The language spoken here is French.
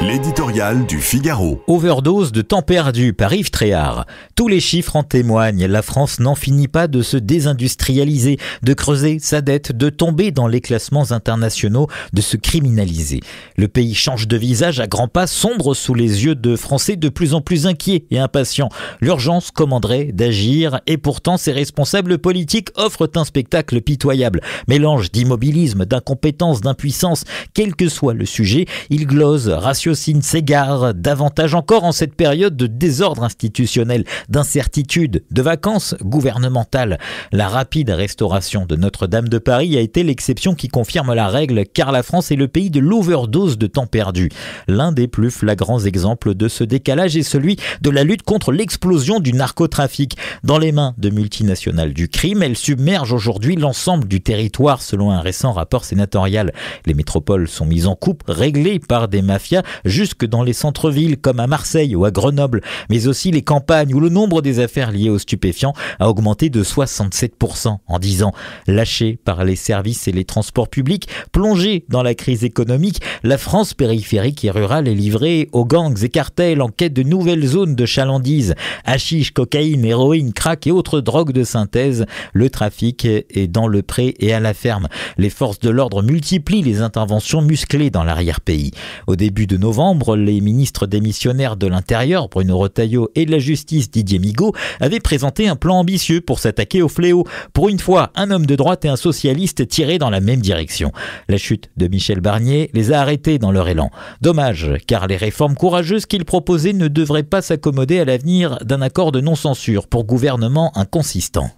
L'éditorial du Figaro. Overdose de temps perdu par Yves Tréhard. Tous les chiffres en témoignent. La France n'en finit pas de se désindustrialiser, de creuser sa dette, de tomber dans les classements internationaux, de se criminaliser. Le pays change de visage à grands pas, sombre sous les yeux de Français de plus en plus inquiets et impatients. L'urgence commanderait d'agir et pourtant ces responsables politiques offrent un spectacle pitoyable. Mélange d'immobilisme, d'incompétence, d'impuissance. Quel que soit le sujet, ils glosent, ratiocinent, s'égarent davantage encore en cette période de désordre institutionnel, d'incertitude, de vacances gouvernementales. La rapide restauration de Notre-Dame de Paris a été l'exception qui confirme la règle, car la France est le pays de l'overdose de temps perdu. L'un des plus flagrants exemples de ce décalage est celui de la lutte contre l'explosion du narcotrafic. Dans les mains de multinationales du crime, elle submerge aujourd'hui l'ensemble du territoire selon un récent rapport sénatorial. Les métropoles sont mises en coupe, réglées par des mafias jusque dans les centres-villes comme à Marseille ou à Grenoble, mais aussi les campagnes où le nombre des affaires liées aux stupéfiants a augmenté de 67% en 10 ans. Lâchée par les services et les transports publics, plongée dans la crise économique, la France périphérique et rurale est livrée aux gangs et cartels en quête de nouvelles zones de chalandise. Hashish, cocaïne, héroïne, crack et autres drogues de synthèse, le trafic est dans le pré et à la ferme. Les forces de l'ordre multiplient les interventions musclées dans l'arrière-pays. Au début de novembre, les ministres démissionnaires de l'Intérieur, Bruno Retailleau, et de la Justice, Didier Migaud, avaient présenté un plan ambitieux pour s'attaquer au fléau. Pour une fois, un homme de droite et un socialiste tiraient dans la même direction. La chute de Michel Barnier les a arrêtés dans leur élan. Dommage, car les réformes courageuses qu'il proposait ne devraient pas s'accommoder à l'avenir d'un accord de non-censure pour gouvernement inconsistant.